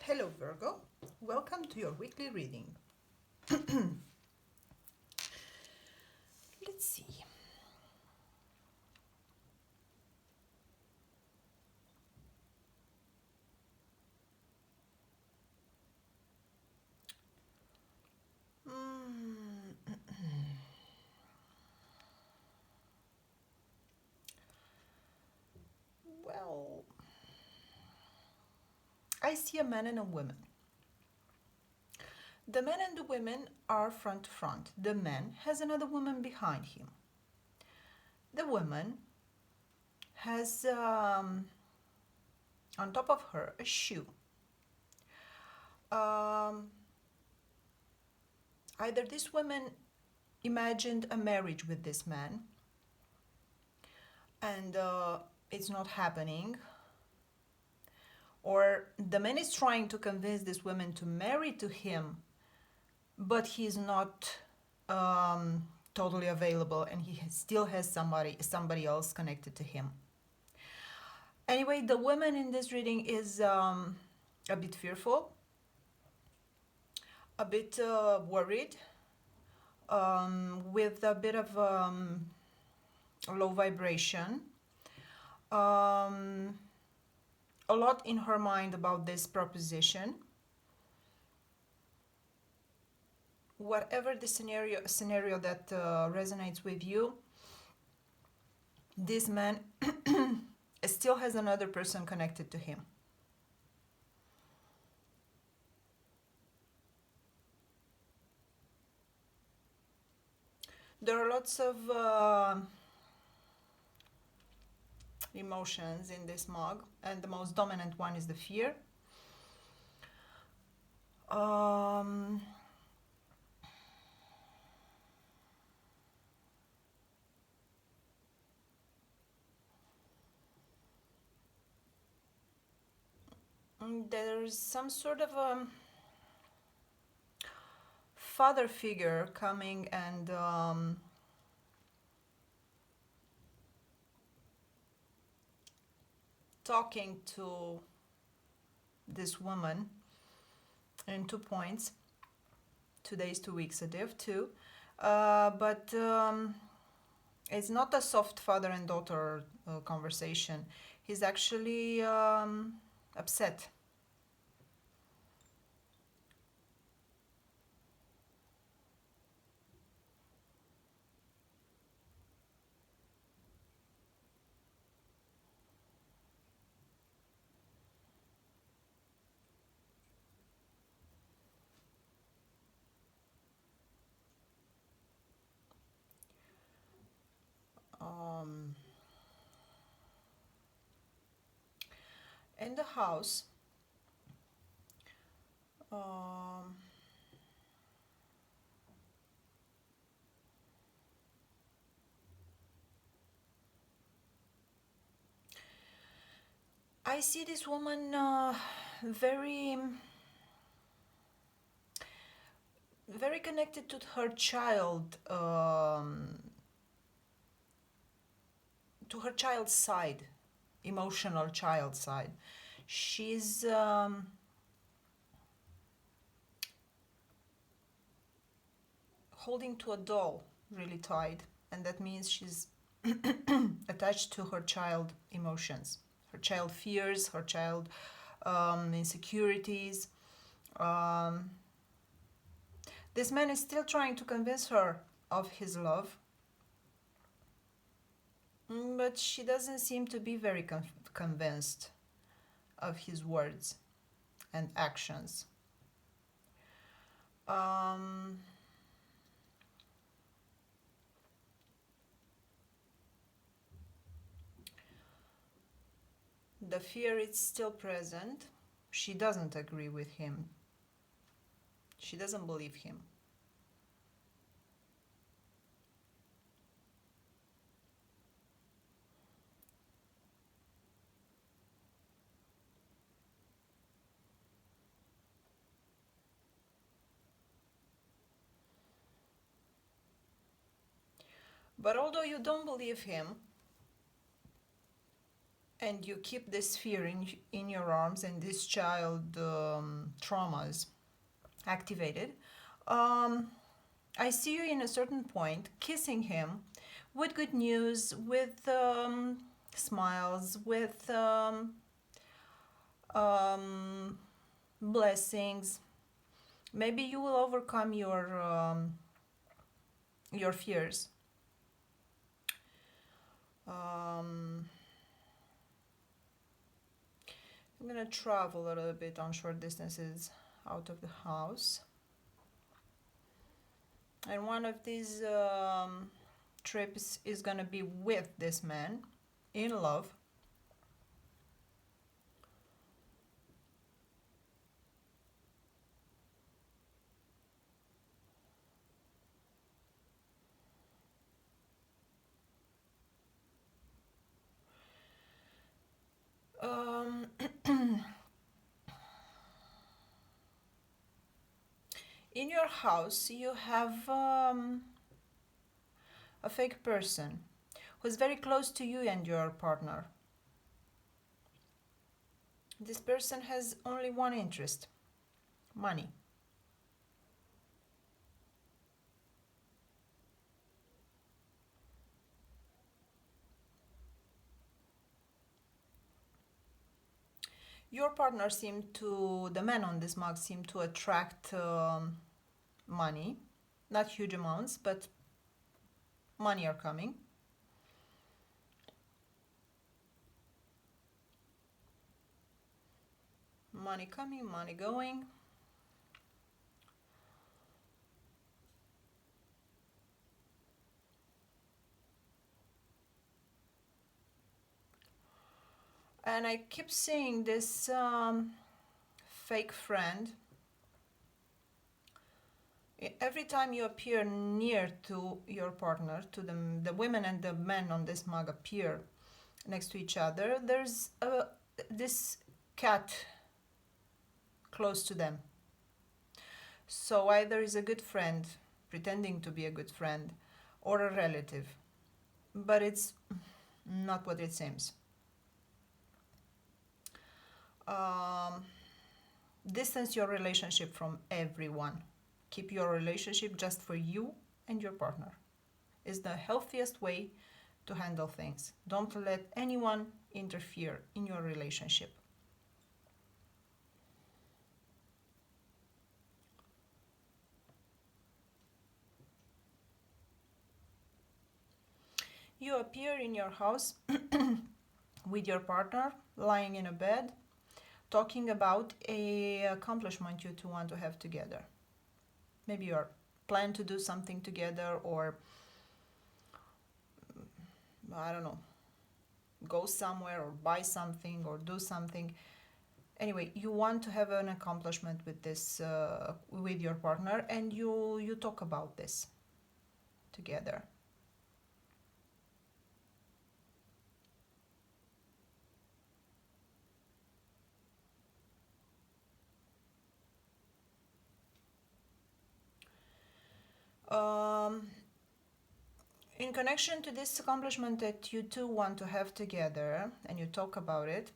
Hello Virgo, welcome to your weekly reading. Let's see. Mm, well, I see a man and a woman. The man and the women are front to front. The man has another woman behind him. The woman has on top of her a shoe. Um, Either this woman imagined a marriage with this man and it's not happening, or the man is trying to convince this woman to marry to him, but he's not totally available and still has somebody else connected to him. Anyway, the woman in this reading is a bit fearful, a bit worried, with a bit of low vibration, um, a lot in her mind about this proposition. Whatever the scenario that resonates with you, this man still has another person connected to him. There are lots of emotions in this mug, and the most dominant one is the fear. Um, there's some sort of father figure coming and talking to this woman in 2 points. 2 days, 2 weeks, a day of two. But it's not a soft father and daughter conversation. He's actually upset. In the house, um, I see this woman very, very connected to her child, to her child's side, emotional child side. She's holding to a doll really tight, and that means she's attached to her child emotions, her child fears, her child insecurities. Um, this man is still trying to convince her of his love, but she doesn't seem to be very convinced of his words and actions. Um, the fear is still present. She doesn't agree with him. She doesn't believe him. But although you don't believe him, and you keep this fear in your arms, and this child traumas activated, um, I see you in a certain point kissing him with good news, with smiles, with um, blessings. Maybe you will overcome your fears. Um, I'm gonna travel a little bit on short distances out of the house, and one of these trips is gonna be with this man in love. Um, in your house, you have a fake person who's very close to you and your partner. This person has only one interest: money. Your partner seemed to, the man on this mug seemed to attract money, not huge amounts, but money are coming. Money coming, money going. And I keep seeing this fake friend. Every time you appear near to your partner, to the women and the men on this mug appear next to each other, there's this cat close to them. So either is a good friend, pretending to be a good friend, or a relative, but it's not what it seems. Um, Distance your relationship from everyone. Keep your relationship just for you and your partner. Is the healthiest way to handle things. Don't let anyone interfere in your relationship. You appear in your house with your partner, lying in a bed, talking about a accomplishment you two want to have together. Maybe you're plan to do something together, or I don't know, go somewhere or buy something or do something. Anyway, you want to have an accomplishment with this with your partner, and you talk about this together. Um, in connection to this accomplishment that you two want to have together, and you talk about it,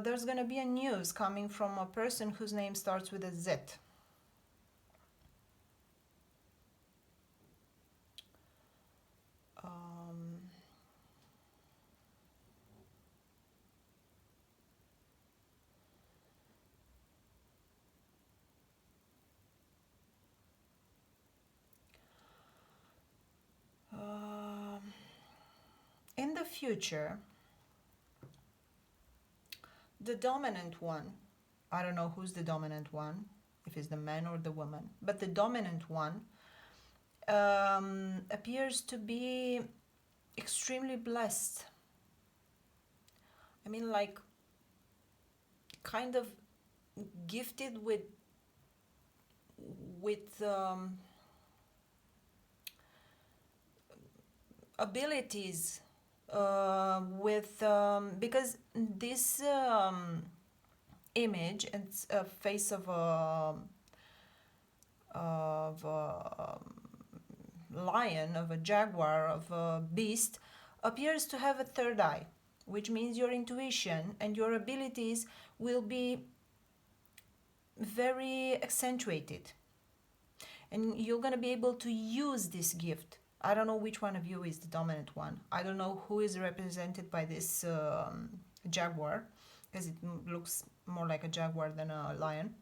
there's gonna be a news coming from a person whose name starts with a Z. Um, um, in the future, the dominant one, I don't know who's the dominant one, if it's the man or the woman, but the dominant one appears to be extremely blessed. I mean, like, kind of gifted with abilities, with because this image, it's a face of a lion, of a jaguar, of a beast, appears to have a third eye. which means your intuition and your abilities will be very accentuated, and you're going to be able to use this gift. I don't know which one of you is the dominant one. I don't know who is represented by this jaguar, because it looks more like a jaguar than a lion.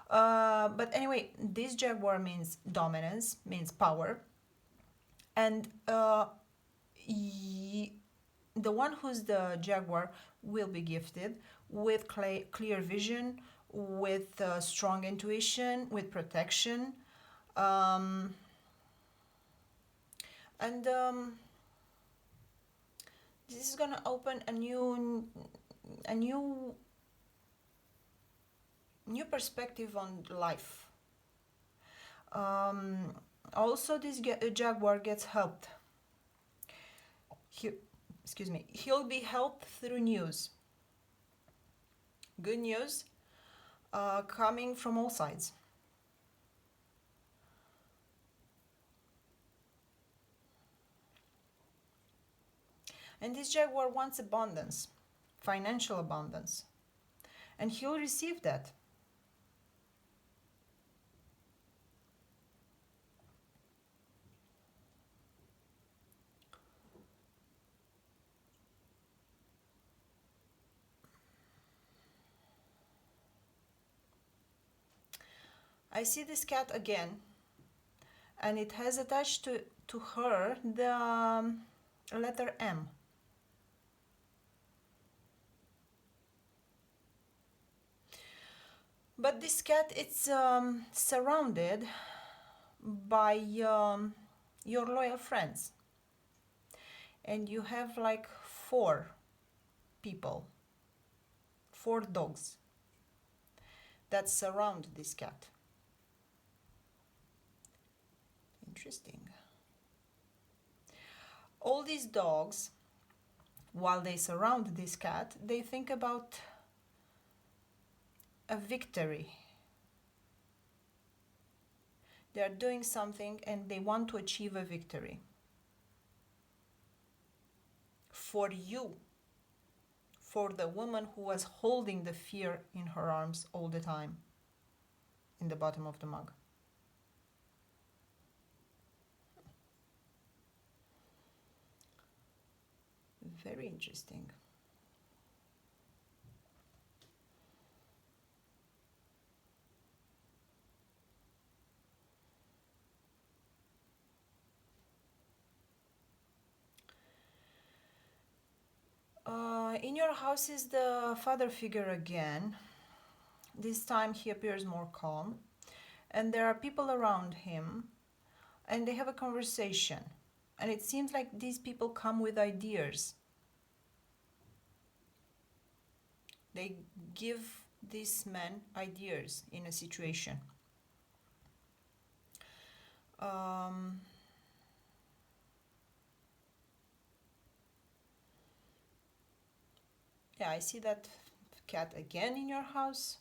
But anyway, this jaguar means dominance, means power, and the one who's the jaguar will be gifted with clear vision, with strong intuition, with protection, um, and this is gonna open a new perspective on life. Um, Also, this jaguar gets helped. He, excuse me. He'll be helped through news. Good news, coming from all sides. And this jaguar wants abundance, financial abundance, and he'll receive that. I see this cat again, and it has attached to her the letter M. But this cat, it's surrounded by your loyal friends, and you have like 4 people, 4 dogs that surround this cat. Interesting. All these dogs, while they surround this cat, they think about a victory. They are doing something and they want to achieve a victory. For you, for the woman who was holding the fear in her arms all the time, in the bottom of the mug. Very interesting. In your house is the father figure again. This time he appears more calm, and there are people around him, and they have a conversation. And it seems like these people come with ideas. They give this man ideas in a situation. Yeah, I see that cat again in your house.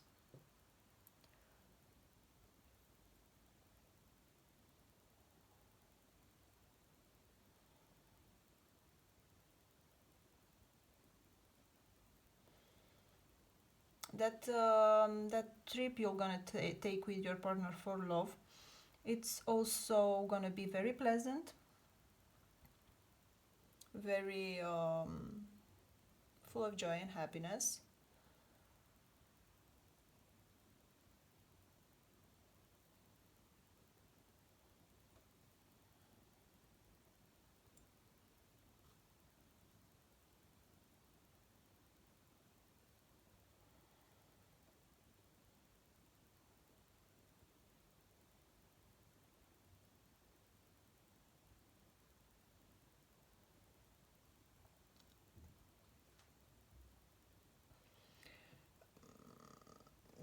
That trip you're gonna take with your partner for love, it's also gonna be very pleasant, very full of joy and happiness.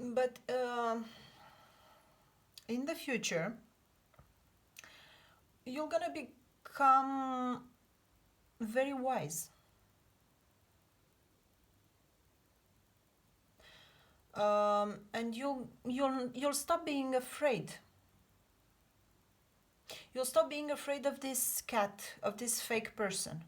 But in the future, you're gonna become very wise. And you'll stop being afraid. You'll stop being afraid of this cat, of this fake person.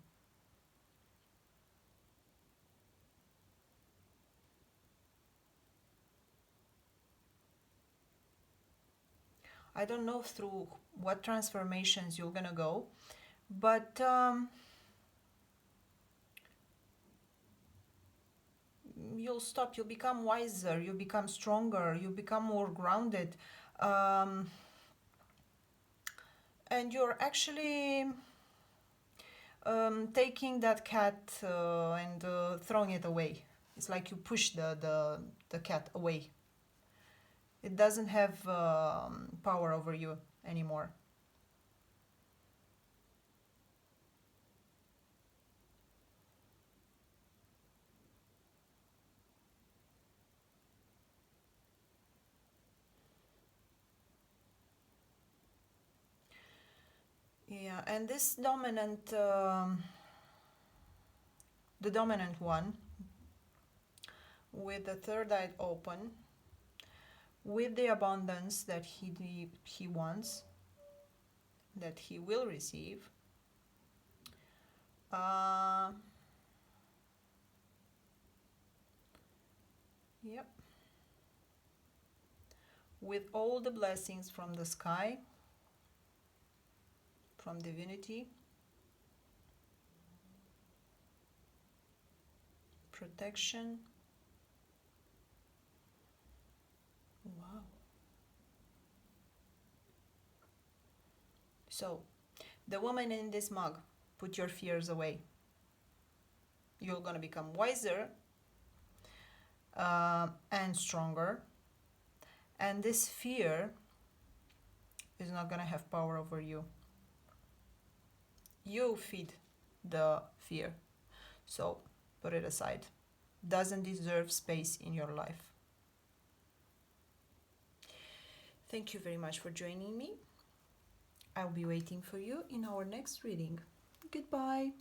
I don't know through what transformations you're gonna go, but you'll stop, you'll become wiser, you become stronger, you become more grounded, um, and you're actually taking that cat and throwing it away. It's like you push the cat away. It doesn't have power over you anymore. Yeah, and this dominant, the dominant one, with the third eye open, with the abundance that he wants, that he will receive, uh, yep, with all the blessings from the sky, from divinity, protection. Wow. So, the woman in this mug, put your fears away. You're gonna become wiser and stronger, and this fear is not gonna have power over you. You feed the fear, so put it aside. Doesn't deserve space in your life. Thank you very much for joining me. I'll be waiting for you in our next reading. Goodbye.